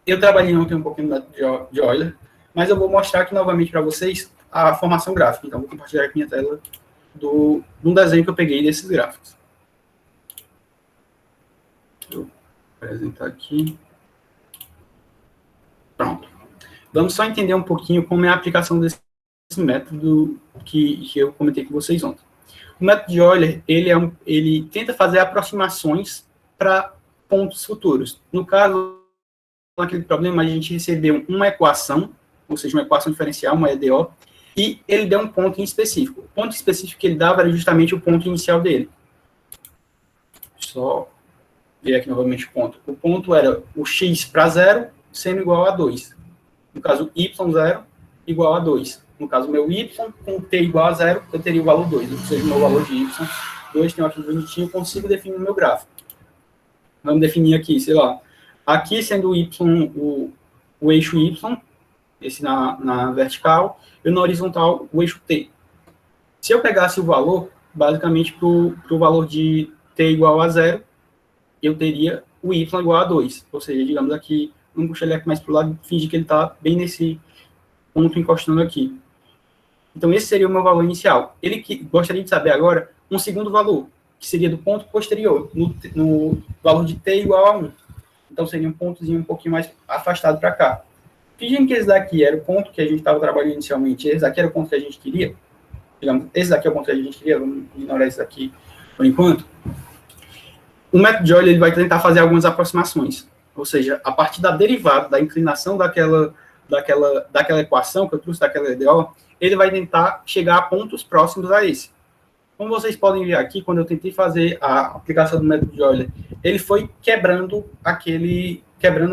Eu trabalhei ontem um pouquinho no método de Euler, mas eu vou mostrar aqui novamente para vocês a formação gráfica. Então, vou compartilhar aqui minha tela de um desenho que eu peguei desses gráficos. Vou apresentar aqui. Pronto. Vamos só entender um pouquinho como é a aplicação desse método que eu comentei com vocês ontem. O método de Euler, ele tenta fazer aproximações para pontos futuros. No caso, naquele problema, a gente recebeu uma equação, ou seja, uma equação diferencial, uma EDO, e ele deu um ponto em específico. O ponto específico que ele dava era justamente o ponto inicial dele. Só ver aqui novamente o ponto. O ponto era o x para 0 sendo igual a 2. No caso, y0 igual a 2. No caso, meu y com t igual a 0, eu teria o valor 2. Ou seja, o meu valor de y2 tem aqui bonitinho, eu consigo definir o meu gráfico. Vamos definir aqui, sei lá. Aqui sendo o y, o eixo y, esse na vertical, e na horizontal, o eixo t. Se eu pegasse o valor, basicamente, para o valor de t igual a 0, eu teria o y igual a 2. Ou seja, digamos aqui, vamos puxar ele aqui mais para o lado, fingir que ele está bem nesse ponto encostando aqui. Então, esse seria o meu valor inicial. Ele gostaria de saber agora um segundo valor, que seria do ponto posterior, no valor de t igual a 1. Então, seria um pontozinho um pouquinho mais afastado para cá. Fingindo que esse daqui era o ponto que a gente estava trabalhando inicialmente, esse daqui era o ponto que a gente queria, digamos, esse daqui é o ponto que a gente queria, vamos ignorar esse daqui por enquanto. O método de Euler ele vai tentar fazer algumas aproximações, ou seja, a partir da derivada, da inclinação daquela equação que eu trouxe, daquela EDO, ele vai tentar chegar a pontos próximos a esse. Como vocês podem ver aqui, quando eu tentei fazer a aplicação do método de Euler, ele foi quebrando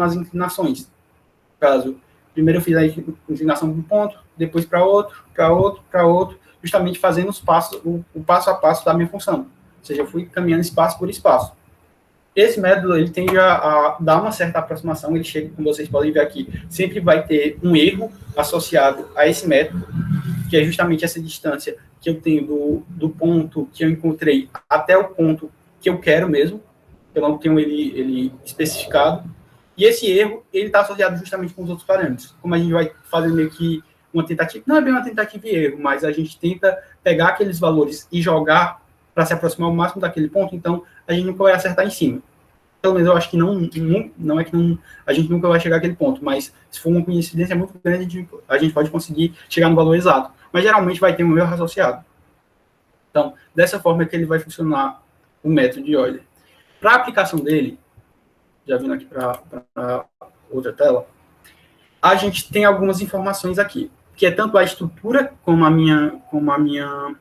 as inclinações. No caso, primeiro eu fiz a inclinação de um ponto, depois para outro, justamente fazendo o passo a passo da minha função. Ou seja, eu fui caminhando espaço por espaço. Esse método, ele tende a dar uma certa aproximação, ele chega, como vocês podem ver aqui, sempre vai ter um erro associado a esse método, que é justamente essa distância que eu tenho do ponto que eu encontrei até o ponto que eu quero mesmo, eu não tenho ele especificado, e esse erro, ele está associado justamente com os outros parâmetros. Como a gente vai fazer meio que uma tentativa, não é bem uma tentativa e erro, mas a gente tenta pegar aqueles valores e jogar para se aproximar ao máximo daquele ponto, então a gente nunca vai acertar em cima. Pelo menos eu acho que não é que a gente nunca vai chegar àquele ponto, mas se for uma coincidência muito grande, a gente pode conseguir chegar no valor exato. Mas geralmente vai ter um erro associado. Então, dessa forma é que ele vai funcionar o método de Euler. Para a aplicação dele, já vindo aqui para outra tela, a gente tem algumas informações aqui, que é tanto a estrutura como a minha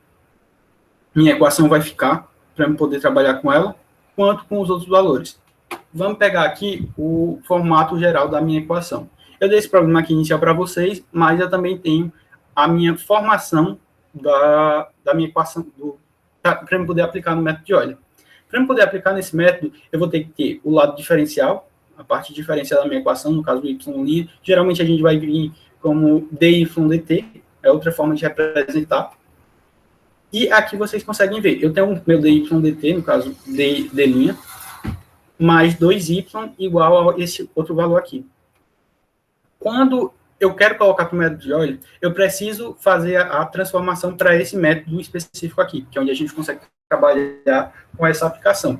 equação vai ficar, para eu poder trabalhar com ela, quanto com os outros valores. Vamos pegar aqui o formato geral da minha equação. Eu dei esse problema aqui inicial para vocês, mas eu também tenho a minha formação da minha equação, para eu poder aplicar no método de Euler. Para eu poder aplicar nesse método, eu vou ter que ter o lado diferencial, a parte diferencial da minha equação, no caso do y'. Geralmente a gente vai vir como dy dt, é outra forma de representar. E aqui vocês conseguem ver, eu tenho o meu dy dt, no caso d', mais 2y igual a esse outro valor aqui. Quando eu quero colocar para o método de Euler, eu preciso fazer a transformação para esse método específico aqui, que é onde a gente consegue trabalhar com essa aplicação.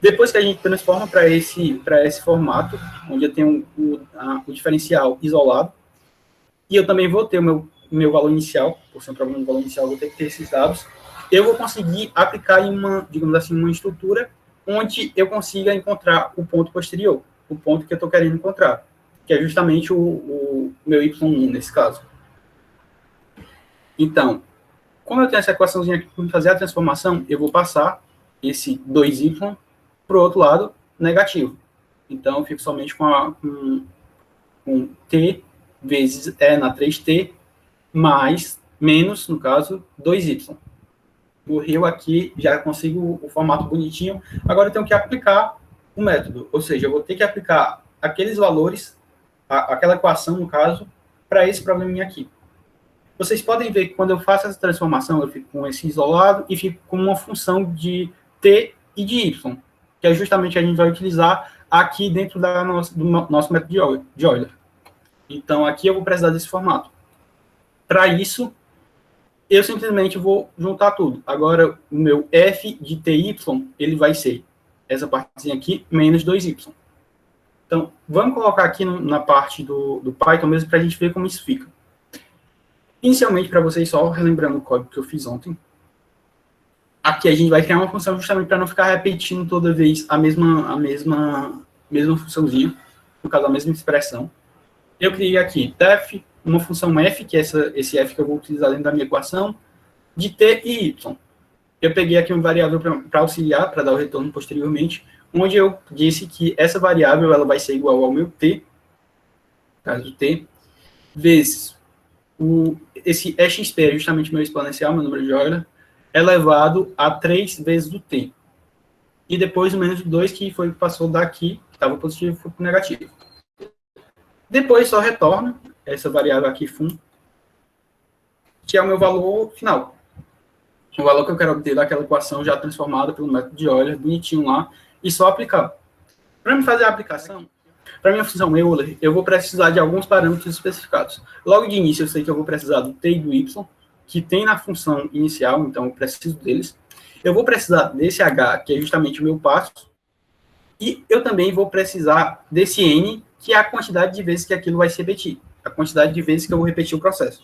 Depois que a gente transforma para esse formato, onde eu tenho o diferencial isolado, e eu também vou ter o meu valor inicial, por ser um problema de valor inicial, eu vou ter que ter esses dados, eu vou conseguir aplicar em digamos assim, uma estrutura onde eu consiga encontrar o ponto posterior, o ponto que eu estou querendo encontrar, que é justamente o meu y1 nesse caso. Então, como eu tenho essa equaçãozinha aqui para fazer a transformação, eu vou passar esse 2y para o outro lado negativo. Então, eu fico somente com t vezes e na 3t, mais, menos, no caso, 2y. Morreu aqui, já consigo o formato bonitinho. Agora eu tenho que aplicar o método, ou seja, eu vou ter que aplicar aqueles valores, aquela equação, no caso, para esse probleminha aqui. Vocês podem ver que quando eu faço essa transformação, eu fico com esse isolado e fico com uma função de t e de y, que é justamente a gente vai utilizar aqui dentro do nosso método de Euler. Então, aqui eu vou precisar desse formato. Para isso, eu simplesmente vou juntar tudo. Agora, o meu f de ty, ele vai ser essa partezinha aqui, menos 2y. Então, vamos colocar aqui na parte do Python mesmo para a gente ver como isso fica. Inicialmente, para vocês, só relembrando o código que eu fiz ontem, aqui a gente vai criar uma função justamente para não ficar repetindo toda vez a mesma funçãozinha, no caso, a mesma expressão. Eu criei aqui def, uma função f, que é esse f que eu vou utilizar dentro da minha equação, de t e y. Eu peguei aqui uma variável para auxiliar, para dar o retorno posteriormente, onde eu disse que essa variável ela vai ser igual ao meu t, caso t, vezes esse exp é justamente meu exponencial, meu número de Euler, elevado a 3 vezes o t. E depois o menos 2, que foi o que passou daqui, que estava positivo, foi para o negativo. Depois só retorna essa variável aqui, fun, que é o meu valor final. O valor que eu quero obter daquela equação já transformada pelo método de Euler, bonitinho lá, e só aplicar. Para me fazer a aplicação, para minha função Euler, eu vou precisar de alguns parâmetros especificados. Logo de início, eu sei que eu vou precisar do t e do y, que tem na função inicial, então eu preciso deles. Eu vou precisar desse h, que é justamente o meu passo, e eu também vou precisar desse n, que é a quantidade de vezes que aquilo vai se repetir, a quantidade de vezes que eu vou repetir o processo.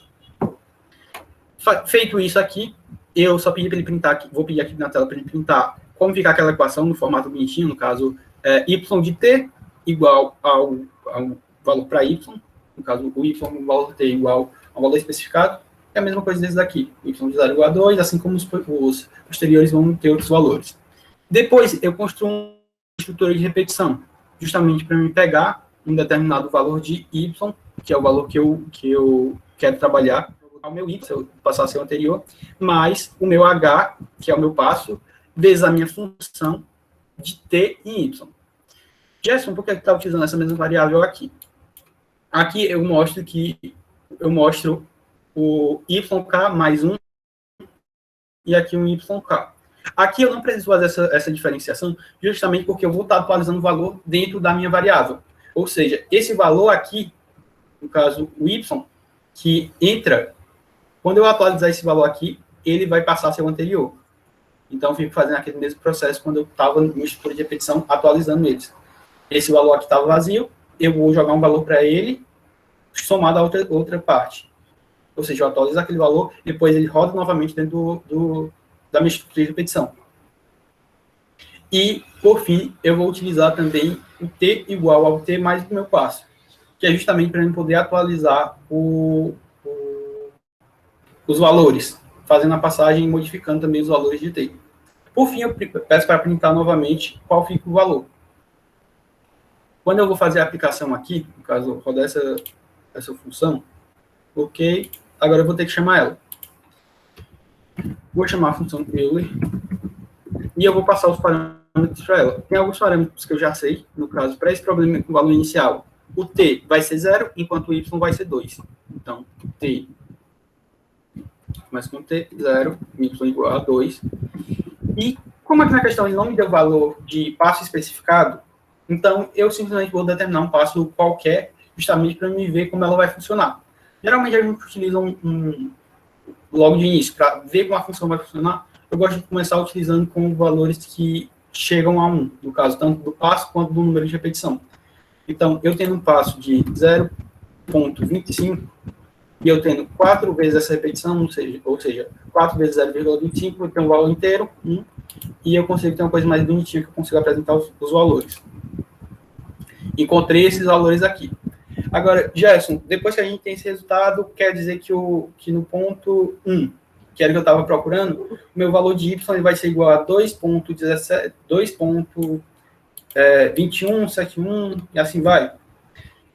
Feito isso aqui, eu só pedi para ele printar aqui, vou pedir aqui na tela para ele printar como ficar aquela equação no formato bonitinho, no caso, y de t igual ao valor para y, no caso, o y, o valor t igual ao valor especificado, é a mesma coisa desse daqui, y de 0 igual a 2, assim como os posteriores vão ter outros valores. Depois, eu construo uma estrutura de repetição, justamente para me pegar um determinado valor de y, que é o valor que eu quero trabalhar, ao meu y, se eu passar a ser o anterior, mais o meu h, que é o meu passo, vezes a minha função de t e y. Gerson, por que está utilizando essa mesma variável aqui? Aqui eu mostro o yk mais 1 e aqui um yk. Aqui eu não preciso fazer essa diferenciação justamente porque eu vou estar atualizando o valor dentro da minha variável. Ou seja, esse valor aqui, no caso o y, que entra, quando eu atualizar esse valor aqui, ele vai passar a ser o anterior. Então, eu fico fazendo aquele mesmo processo quando eu estava no estrutura de repetição, atualizando eles. Esse valor aqui estava vazio, eu vou jogar um valor para ele, somado a outra parte. Ou seja, eu atualizo aquele valor, depois ele roda novamente dentro da minha estrutura de repetição. E, por fim, eu vou utilizar também o t igual ao t mais o meu passo, que é justamente para eu poder atualizar os valores, fazendo a passagem e modificando também os valores de t. Por fim, eu peço para printar novamente qual fica o valor. Quando eu vou fazer a aplicação aqui, no caso, rodar essa função, ok, agora eu vou ter que chamar ela. Vou chamar a função Euler e eu vou passar os parâmetros para ela. Tem alguns parâmetros que eu já sei, no caso, para esse problema com o valor inicial, o t vai ser 0, enquanto o y vai ser 2. Então, t começa com t, 0, y igual a 2. E, como aqui na questão ele não me deu valor de passo especificado, então eu simplesmente vou determinar um passo qualquer, justamente para me ver como ela vai funcionar. Geralmente a gente utiliza logo de início, para ver como a função vai funcionar, eu gosto de começar utilizando com valores que chegam a 1, no caso, tanto do passo quanto do número de repetição. Então, eu tendo um passo de 0,25, e eu tendo 4 vezes essa repetição, ou seja 4 vezes 0,25, eu tenho um valor inteiro, 1, e eu consigo ter uma coisa mais bonitinha, que eu consigo apresentar os valores. Encontrei esses valores aqui. Agora, Gerson, depois que a gente tem esse resultado, quer dizer que no ponto 1, que era o que eu estava procurando, o meu valor de y vai ser igual a 2,2171 e assim vai.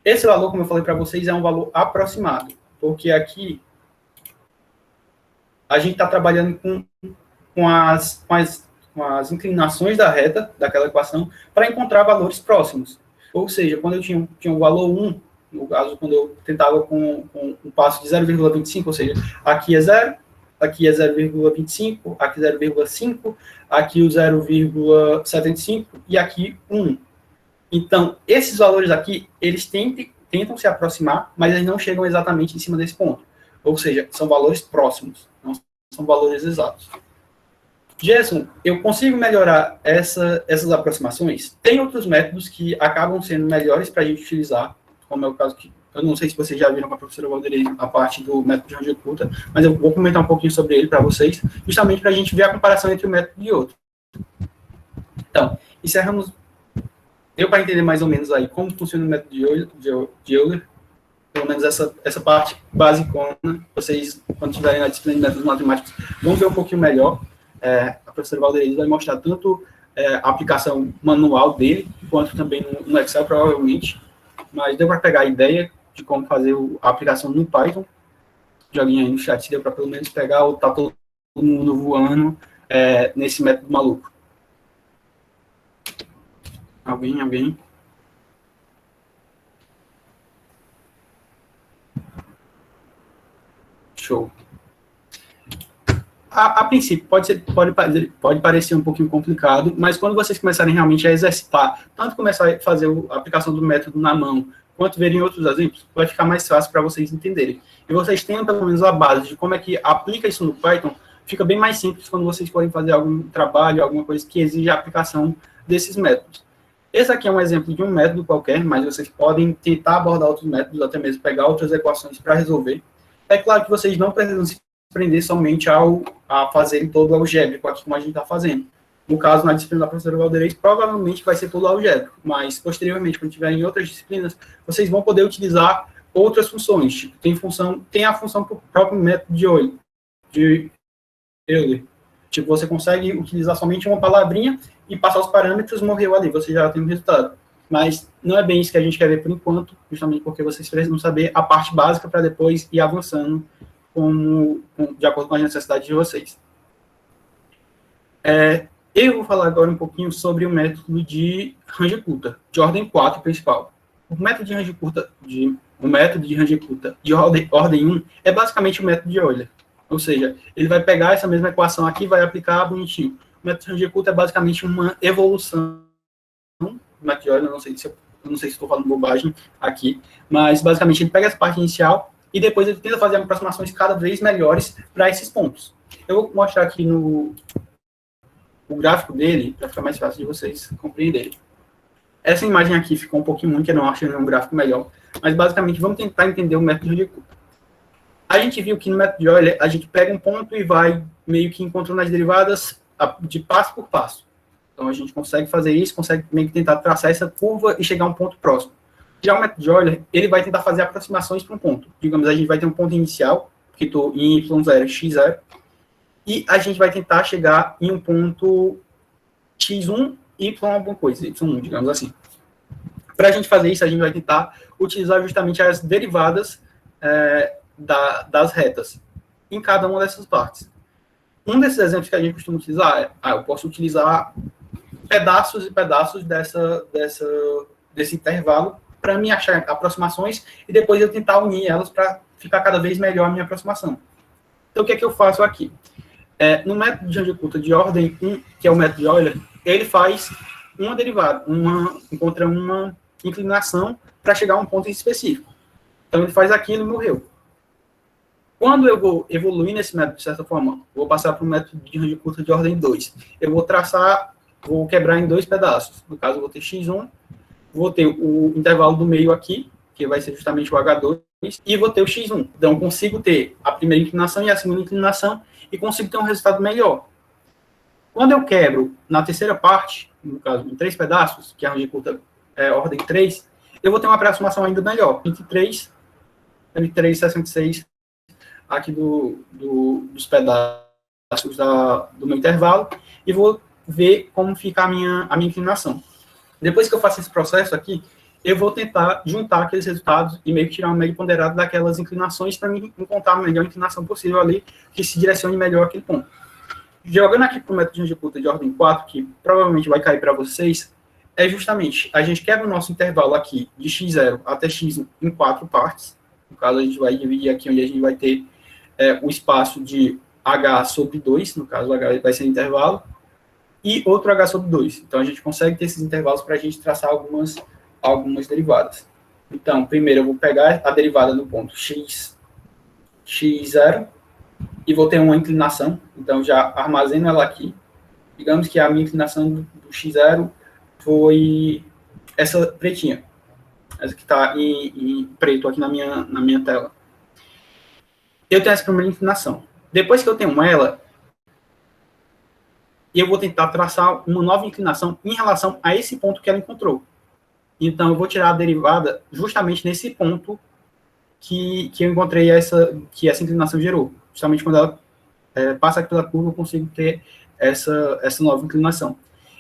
Esse valor, como eu falei para vocês, é um valor aproximado, porque aqui a gente está trabalhando com as inclinações da reta, daquela equação, para encontrar valores próximos. Ou seja, quando eu tinha um valor 1, no caso, quando eu tentava com um passo de 0,25, ou seja, aqui é 0, aqui é 0,25, aqui 0,5, aqui o 0,75 e aqui 1. Então, esses valores aqui, eles tentam se aproximar, mas eles não chegam exatamente em cima desse ponto. Ou seja, são valores próximos, não são valores exatos. Gerson, eu consigo melhorar essas aproximações? Tem outros métodos que acabam sendo melhores para a gente utilizar, como é o caso que, eu não sei se vocês já viram com a professora Valderei a parte do método de rangem oculta, mas eu vou comentar um pouquinho sobre ele para vocês, justamente para a gente ver a comparação entre um método e outro. Então, encerramos. Deu para entender mais ou menos aí como funciona o método de Euler, pelo menos essa parte basicona. Vocês, quando estiverem na disciplina de métodos matemáticos, vão ver um pouquinho melhor. A professora Valderei vai mostrar tanto a aplicação manual dele, quanto também no Excel, provavelmente. Mas deu para pegar a ideia de como fazer a aplicação no Python. Joguinho aí no chat, deu para pelo menos pegar ou tá todo mundo voando nesse método maluco. Alguém? Show. A princípio, pode parecer um pouquinho complicado, mas quando vocês começarem realmente a exercitar, tanto começar a fazer a aplicação do método na mão, quanto verem outros exemplos, vai ficar mais fácil para vocês entenderem. E vocês tendo pelo menos a base de como é que aplica isso no Python, fica bem mais simples quando vocês forem fazer algum trabalho, alguma coisa que exija a aplicação desses métodos. Esse aqui é um exemplo de um método qualquer, mas vocês podem tentar abordar outros métodos, até mesmo pegar outras equações para resolver. É claro que vocês não precisam se prender somente a fazerem todo o algébrico, aqui como a gente está fazendo. No caso, na disciplina da professora Valderei, provavelmente vai ser todo algébrico, mas posteriormente, quando tiver em outras disciplinas, vocês vão poder utilizar outras funções. Tipo, tem a função para o próprio método de Euler. Tipo, você consegue utilizar somente uma palavrinha e passar os parâmetros, morreu ali, você já tem o resultado. Mas não é bem isso que a gente quer ver por enquanto, justamente porque vocês precisam saber a parte básica para depois ir avançando de acordo com as necessidades de vocês. Eu vou falar agora um pouquinho sobre o método de rangem curta, de ordem 4 principal. O método de rangem curta de ordem 1 é basicamente o método de Euler. Ou seja, ele vai pegar essa mesma equação aqui e vai aplicar bonitinho. O método de rangem curta é basicamente uma evolução do método de Euler, eu não sei se estou falando bobagem aqui, mas basicamente ele pega essa parte inicial e depois ele tenta fazer aproximações cada vez melhores para esses pontos. Eu vou mostrar aqui o gráfico dele, para ficar mais fácil de vocês compreenderem. Essa imagem aqui ficou um pouquinho ruim, que eu não acho um gráfico melhor, mas basicamente vamos tentar entender o método de Euler. A gente viu que no método de Euler, a gente pega um ponto e vai meio que encontrando as derivadas de passo por passo. Então a gente consegue fazer isso, consegue meio que tentar traçar essa curva e chegar a um ponto próximo. Já o método de Euler, ele vai tentar fazer aproximações para um ponto. Digamos, a gente vai ter um ponto inicial, que estou em y0, x0, e a gente vai tentar chegar em um ponto x1, y alguma coisa, y1, digamos assim. Para a gente fazer isso, a gente vai tentar utilizar justamente as derivadas das retas em cada uma dessas partes. Um desses exemplos que a gente costuma utilizar eu posso utilizar pedaços e pedaços desse intervalo para me achar aproximações e depois eu tentar unir elas para ficar cada vez melhor a minha aproximação. Então, o que é que eu faço aqui? No método de rangem curta de ordem 1, que é o método de Euler, ele faz uma derivada, encontra uma inclinação para chegar a um ponto específico. Então, ele faz aquilo e morreu. Quando eu vou evoluir nesse método, de certa forma, vou passar para o método de rangem curta de ordem 2. Eu vou quebrar em dois pedaços. No caso, eu vou ter x1, vou ter o intervalo do meio aqui, que vai ser justamente o H2, e vou ter o x1. Então, consigo ter a primeira inclinação e a segunda inclinação, e consigo ter um resultado melhor. Quando eu quebro na terceira parte, no caso, em 3 pedaços, que é a rangem curta ordem 3, eu vou ter uma aproximação ainda melhor. 23, 66, aqui dos pedaços do meu intervalo, e vou ver como fica a minha inclinação. Depois que eu faço esse processo aqui, eu vou tentar juntar aqueles resultados e meio que tirar um médio ponderado daquelas inclinações para me encontrar a melhor inclinação possível ali, que se direcione melhor aquele ponto. Jogando aqui para o método de rangem curta de ordem 4, que provavelmente vai cair para vocês, é justamente, a gente quebra o nosso intervalo aqui de x0 até x em 4 partes. No caso, a gente vai dividir aqui onde a gente vai ter o espaço de h sobre 2, no caso, h vai ser intervalo. e outro h sobre 2. Então, a gente consegue ter esses intervalos para a gente traçar algumas derivadas. Então, primeiro eu vou pegar a derivada no ponto x0, e vou ter uma inclinação, então já armazeno ela aqui. Digamos que a minha inclinação do x0 foi essa pretinha, essa que está em preto aqui na minha tela. Eu tenho essa primeira inclinação. Depois que eu tenho ela, eu vou tentar traçar uma nova inclinação em relação a esse ponto que ela encontrou. Então, eu vou tirar a derivada justamente nesse ponto que eu encontrei que essa inclinação gerou. Justamente quando ela passa pela curva, eu consigo ter essa nova inclinação.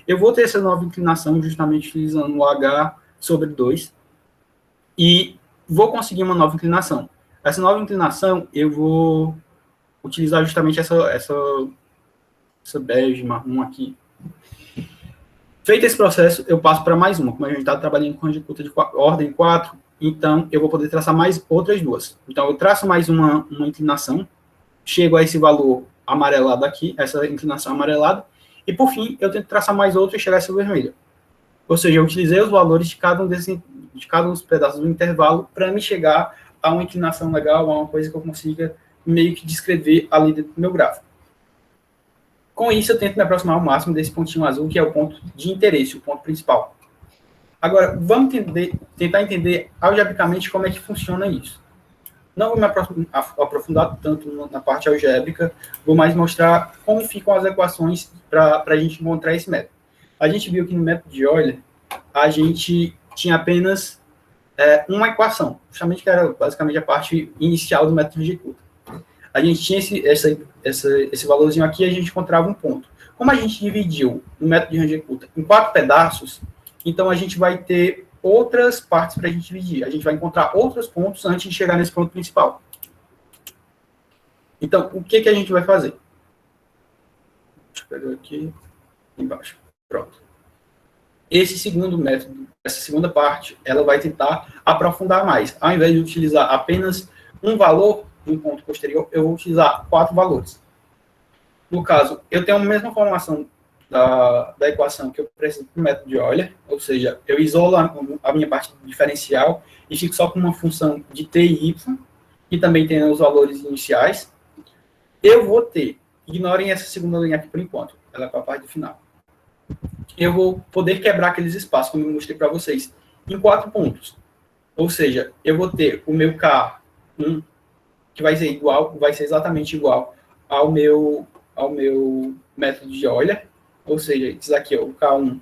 Eu vou ter essa nova inclinação justamente utilizando o h sobre 2 e vou conseguir uma nova inclinação. Essa nova inclinação, eu vou utilizar justamente essa bege marrom aqui. Feito esse processo, eu passo para mais uma. Como a gente está trabalhando com conjectura de ordem 4, então eu vou poder traçar mais outras duas. Então, eu traço mais uma inclinação, chego a esse valor amarelado aqui, essa inclinação amarelada, e por fim, eu tento traçar mais outra e chegar a essa vermelha. Ou seja, eu utilizei os valores de cada um dos pedaços do intervalo para me chegar a uma inclinação legal, a uma coisa que eu consiga meio que descrever ali dentro do meu gráfico. Com isso, eu tento me aproximar ao máximo desse pontinho azul, que é o ponto de interesse, o ponto principal. Agora, vamos tentar entender algebricamente como é que funciona isso. Não vou me aprofundar tanto na parte algébrica, vou mais mostrar como ficam as equações para a gente encontrar esse método. A gente viu que no método de Euler, a gente tinha apenas uma equação, justamente que era basicamente a parte inicial do método de Coulomb. A gente tinha esse valorzinho aqui e a gente encontrava um ponto. Como a gente dividiu o método de Range-Coulomb em 4 pedaços, então a gente vai ter outras partes para a gente dividir. A gente vai encontrar outros pontos antes de chegar nesse ponto principal. Então, o que a gente vai fazer? Deixa eu pegar aqui embaixo. Pronto. Esse segundo método, essa segunda parte, ela vai tentar aprofundar mais. Ao invés de utilizar apenas um valor no ponto posterior, eu vou utilizar 4 valores. No caso, eu tenho a mesma formação da equação que eu preciso para o método de Euler, ou seja, eu isolo a minha parte diferencial e fico só com uma função de t e y, que também tem os valores iniciais. Eu vou ter, ignorem essa segunda linha aqui por enquanto, ela é para a parte do final. Eu vou poder quebrar aqueles espaços, como eu mostrei para vocês, em 4 pontos. Ou seja, eu vou ter o meu K1, que vai ser exatamente igual ao meu método de Euler, ou seja, isso aqui, ó, o K1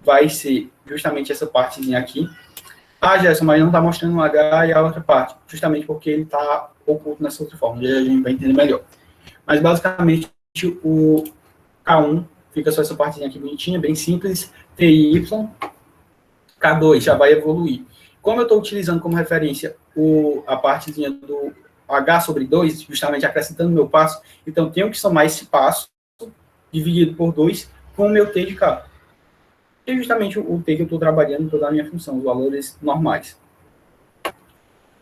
vai ser justamente essa partezinha aqui. Ah, Gerson, mas não está mostrando o H e a outra parte, justamente porque ele está oculto nessa outra forma, já a gente vai entender melhor. Mas, basicamente, o K1 fica só essa partezinha aqui bonitinha, bem simples, T e Y, K2 já vai evoluir. Como eu estou utilizando como referência a partezinha do H sobre 2, justamente acrescentando meu passo, então tenho que somar esse passo, dividido por 2, com o meu T de K. Que é justamente o T que eu estou trabalhando toda a minha função, os valores normais.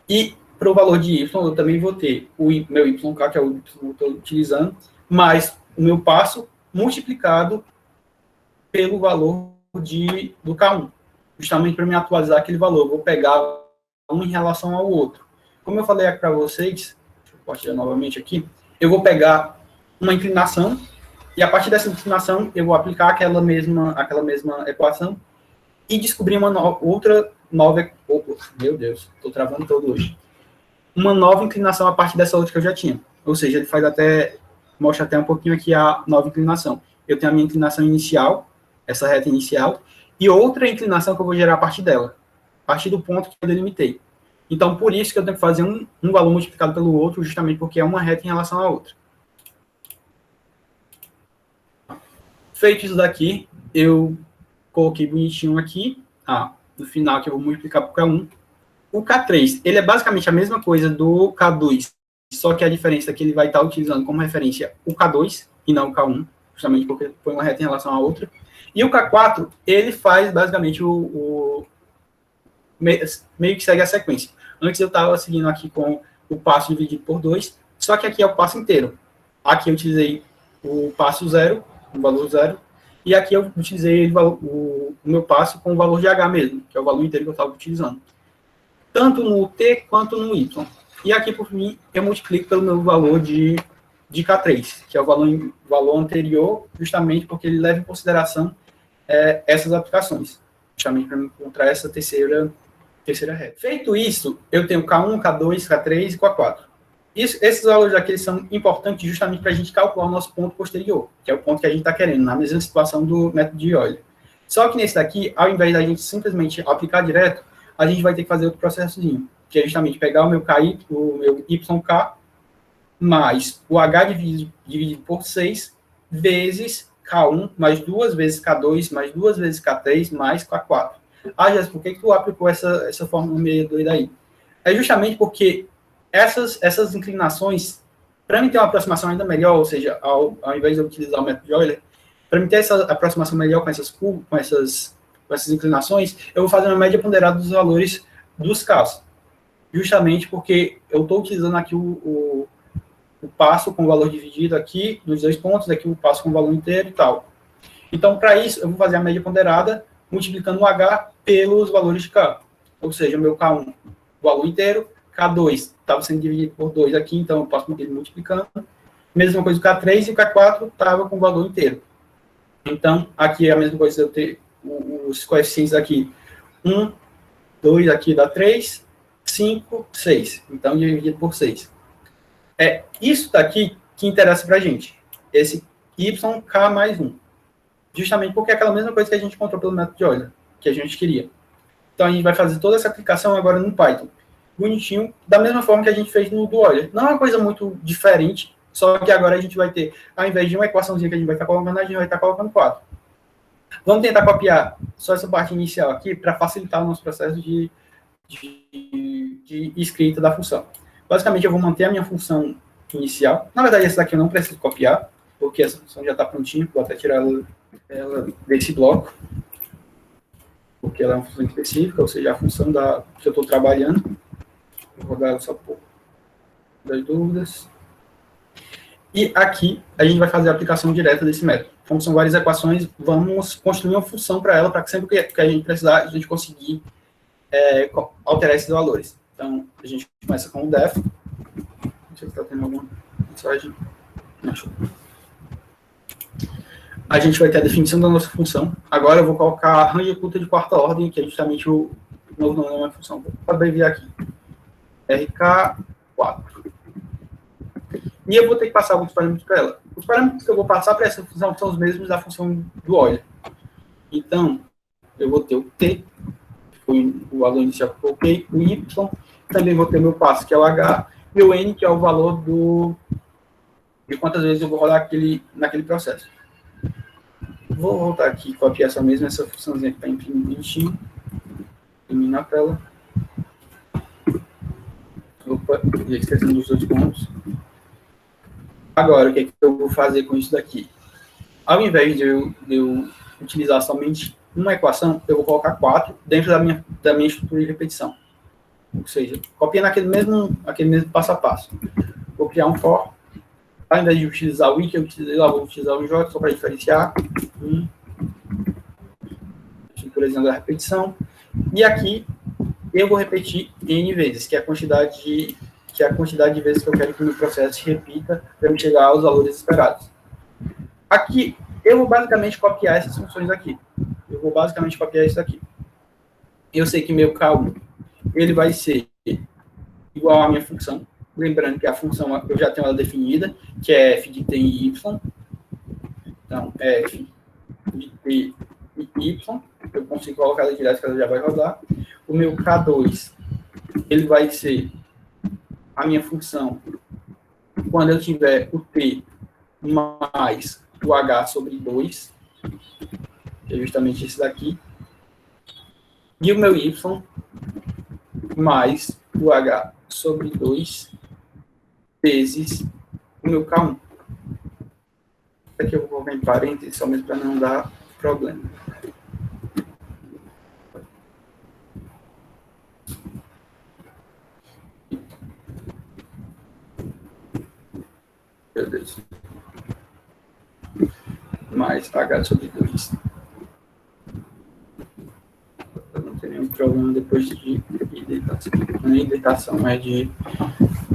E para o valor de Y, eu também vou ter o meu YK, que é o Y que eu estou utilizando, mais o meu passo multiplicado pelo valor do K1. Justamente para me atualizar aquele valor. Eu vou pegar um em relação ao outro. Como eu falei para vocês, deixa eu partilhar novamente aqui, eu vou pegar uma inclinação e a partir dessa inclinação eu vou aplicar aquela mesma equação e descobrir uma outra nova... meu Deus, estou travando todo hoje. Uma nova inclinação a partir dessa outra que eu já tinha. Ou seja, ele mostra até um pouquinho aqui a nova inclinação. Eu tenho a minha inclinação inicial, essa reta inicial, e outra inclinação que eu vou gerar a partir dela, a partir do ponto que eu delimitei. Então, por isso que eu tenho que fazer um valor multiplicado pelo outro, justamente porque é uma reta em relação à outra. Feito isso daqui, eu coloquei bonitinho aqui, no final que eu vou multiplicar por K1. O K3, ele é basicamente a mesma coisa do K2, só que a diferença é que ele vai estar utilizando como referência o K2 e não o K1, justamente porque põe uma reta em relação à outra. E o K4, ele faz basicamente meio que segue a sequência. Antes eu estava seguindo aqui com o passo dividido por 2, só que aqui é o passo inteiro. Aqui eu utilizei o passo 0, o valor 0, E aqui eu utilizei o meu passo com o valor de H mesmo, que é o valor inteiro que eu estava utilizando. Tanto no T quanto no Y. E aqui, por fim, eu multiplico pelo meu valor de K3, que é o valor anterior, justamente porque ele leva em consideração essas aplicações, justamente para encontrar essa terceira reta. Feito isso, eu tenho K1, K2, K3 e K4. Esses valores aqui são importantes justamente para a gente calcular o nosso ponto posterior, que é o ponto que a gente está querendo, na mesma situação do método de Euler. Só que nesse daqui, ao invés da gente simplesmente aplicar direto, a gente vai ter que fazer outro processozinho, que é justamente pegar o meu YK mais o H dividido por 6 vezes K1 mais 2 vezes K2 mais 2 vezes K3 mais K4. Ah, Jéssica, por que tu aplicou essa fórmula meio doida aí? É justamente porque essas inclinações, para mim ter uma aproximação ainda melhor, ou seja, ao invés de eu utilizar o método de Euler, para mim ter essa aproximação melhor com essas inclinações, eu vou fazer uma média ponderada dos valores dos casos. Justamente porque eu estou utilizando aqui o passo com o valor dividido aqui, dos dois pontos, aqui o passo com o valor inteiro e tal. Então, para isso, eu vou fazer a média ponderada multiplicando o H pelos valores de K. Ou seja, o meu K1, o valor inteiro, K2 estava sendo dividido por 2 aqui, então eu posso manter ele multiplicando. Mesma coisa o K3 e o K4 estava com o valor inteiro. Então, aqui é a mesma coisa eu ter os coeficientes aqui. 1, 2 aqui dá 3, 5, 6. Então, dividido por 6. É isso daqui que interessa para a gente. Esse YK mais 1. Justamente porque é aquela mesma coisa que a gente encontrou pelo método de Euler, que a gente queria. Então, a gente vai fazer toda essa aplicação agora no Python. Bonitinho, da mesma forma que a gente fez no do Euler. Não é uma coisa muito diferente, só que agora a gente vai ter, ao invés de uma equaçãozinha que a gente vai estar colocando, a gente vai estar colocando 4. Vamos tentar copiar só essa parte inicial aqui para facilitar o nosso processo de escrita da função. Basicamente, eu vou manter a minha função inicial. Na verdade, essa daqui eu não preciso copiar, porque essa função já está prontinha. Vou até tirar ela desse bloco, porque ela é uma função específica, ou seja, a função que eu estou trabalhando. Vou rodar ela só por das dúvidas. E aqui, a gente vai fazer a aplicação direta desse método. Como são várias equações, vamos construir uma função para ela, para que sempre que a gente precisar, a gente conseguir alterar esses valores. Então, a gente começa com o def. Não sei se está tendo alguma mensagem. Não, show. A gente vai ter a definição da nossa função. Agora eu vou colocar range oculta de quarta ordem, que é justamente o novo nome da minha função. Vou abreviar aqui. RK4. E eu vou ter que passar alguns parâmetros para ela. Os parâmetros que eu vou passar para essa função são os mesmos da função do Euler. Então, eu vou ter o T, que foi o valor inicial que eu coloquei, o Y, também vou ter meu passo, que é o H, e o N, que é o valor de quantas vezes eu vou rodar naquele processo. Vou voltar aqui e copiar essa funçãozinha que está imprimindo bonitinho. Eliminar a tela. Opa, já esquecendo dos outros pontos. Agora, o que é que eu vou fazer com isso daqui? Ao invés de eu utilizar somente uma equação, eu vou colocar 4 dentro da minha estrutura de repetição. Ou seja, copiando aquele mesmo passo a passo. Vou criar um for. Ao invés de utilizar o if, eu vou utilizar o j só para diferenciar. Estruturazando a repetição. E aqui eu vou repetir n vezes, que é a quantidade de vezes que eu quero que o meu processo se repita para eu chegar aos valores esperados. Aqui, eu vou basicamente copiar essas funções aqui. Eu vou basicamente copiar isso aqui. Eu sei que meu K1, ele vai ser igual à minha função. Lembrando que a função eu já tenho ela definida, que é f de t e y. Então, f de t e y. Eu consigo colocar ela direto, que ela já vai rodar. O meu K2, ele vai ser a minha função quando eu tiver o t mais o h sobre 2, que é justamente esse daqui, e o meu y mais o h sobre 2 vezes o meu K1. Aqui eu vou colocar em parênteses, somente para não dar problema. Meu Deus. mais H sobre 2. Não tem nenhum problema depois de hidratação. Não é hidratação, é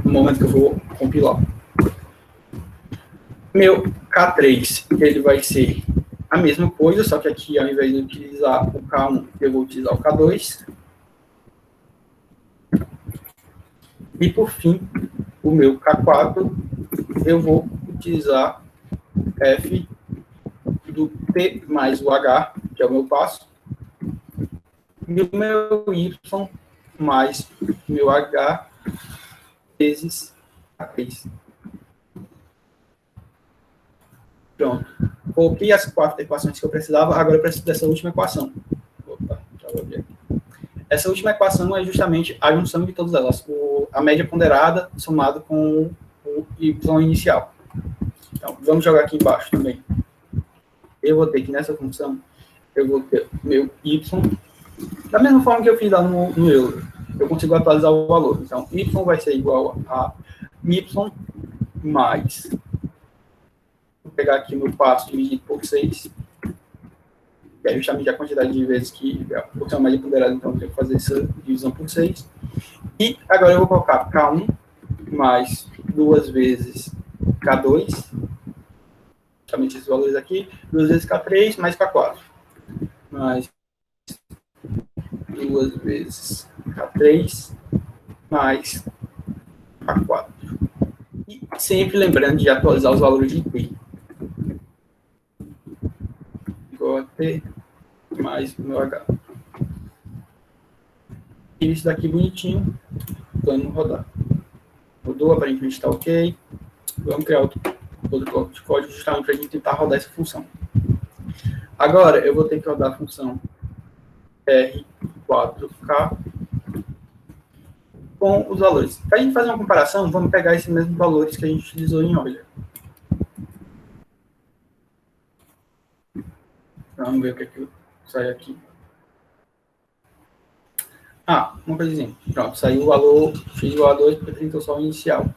no momento que eu vou compilar. Meu K3, ele vai ser a mesma coisa, só que aqui, ao invés de utilizar o K1, eu vou utilizar o K2. E, por fim, o meu K4, eu vou utilizar F do T mais o H, que é o meu passo, e o meu Y mais o meu H vezes K3. Pronto. Coloquei as 4 equações que eu precisava, agora eu preciso dessa última equação. Opa, já vou ver aqui. Essa última equação é justamente a junção de todas elas, a média ponderada somado com o y inicial. Então, vamos jogar aqui embaixo também. Eu vou ter que nessa função, eu vou ter meu y, da mesma forma que eu fiz lá no Euler, eu consigo atualizar o valor. Então, y vai ser igual a y mais, vou pegar aqui meu passo dividido por 6, que é justamente a quantidade de vezes que a porção média ponderada, então eu tenho que fazer essa divisão por 6. E agora eu vou colocar K1 mais 2 vezes K2, justamente esses valores aqui, 2 vezes K3 mais K4, mais 2 vezes K3 mais K4. E sempre lembrando de atualizar os valores de T. Igual a T mais o meu H. E isso daqui bonitinho, vamos rodar. Rodou, aparentemente está ok. Vamos criar outro bloco de código justamente para a gente tentar rodar essa função. Agora, eu vou ter que rodar a função R4K com os valores. Para a gente fazer uma comparação, vamos pegar esses mesmos valores que a gente utilizou em Euler. Vamos ver o que é que sai aqui. Uma coisinha. Pronto, saiu o valor x igual a 2 porque printou só o inicial.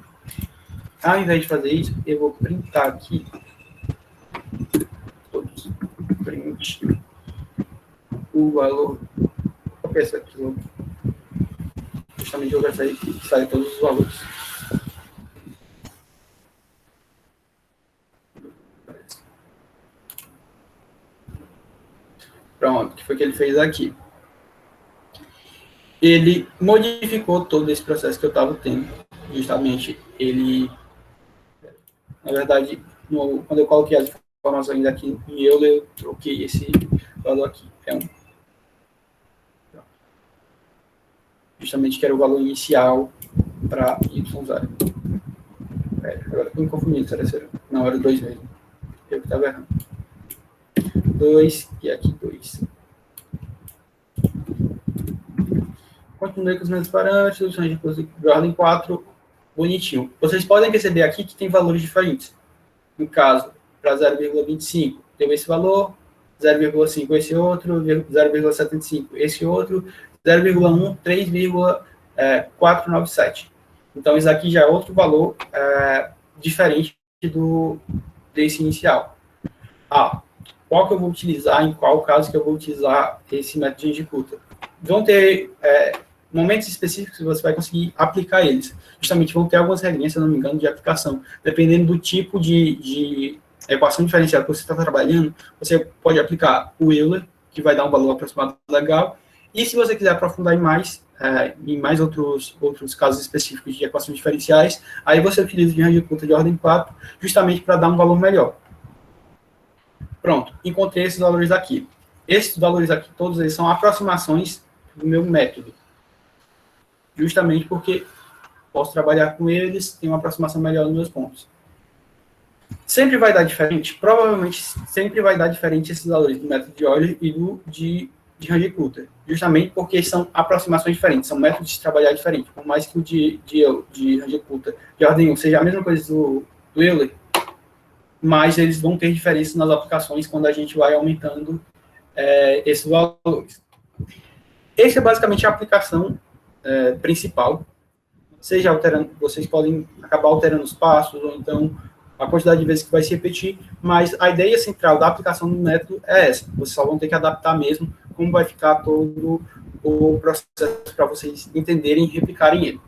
Ao invés de fazer isso, eu vou printar aqui todos. Print o valor. Qual que é essa aqui? Justamente eu vou sair que saia todos os valores. Pronto, o que foi que ele fez aqui? Ele modificou todo esse processo que eu estava tendo. Justamente, ele... Na verdade, quando eu coloquei as informações aqui em Euler, eu troquei esse valor aqui. É justamente que era o valor inicial para y0. Agora estou me confundindo, será? Não, era 2 mesmo. Eu que estava errando. 2 e aqui 2. Continuei com os mesmos parâmetros, de ordem 4, bonitinho. Vocês podem perceber aqui que tem valores diferentes. No caso, para 0,25, tem esse valor, 0,5 esse outro, 0,75 esse outro, 0,1, 3,497. Então, isso aqui já é outro valor diferente desse inicial. Qual que eu vou utilizar, em qual caso que eu vou utilizar esse método de Hindenburg? Vão ter momentos específicos que você vai conseguir aplicar eles. Justamente vão ter algumas regrinhas, se eu não me engano, de aplicação. Dependendo do tipo de equação diferencial que você está trabalhando, você pode aplicar o Euler, que vai dar um valor aproximado legal. E se você quiser aprofundar em mais outros casos específicos de equações diferenciais, aí você utiliza de Hindenburg de ordem 4, justamente para dar um valor melhor. Pronto, encontrei esses valores aqui. Esses valores aqui, todos eles são aproximações do meu método. Justamente porque posso trabalhar com eles, tem uma aproximação melhor nos meus pontos. Sempre vai dar diferente? Provavelmente sempre vai dar diferente esses valores do método de Euler e do de Hindenburg. Justamente porque são aproximações diferentes, são métodos de trabalhar diferentes. Por mais que o de Hindenburg, de ordem 1, seja a mesma coisa do Euler, mas eles vão ter diferença nas aplicações quando a gente vai aumentando esses valores. Essa é basicamente a aplicação principal. Vocês podem acabar alterando os passos, ou então a quantidade de vezes que vai se repetir, mas a ideia central da aplicação do método é essa. Vocês só vão ter que adaptar mesmo como vai ficar todo o processo para vocês entenderem e replicarem ele.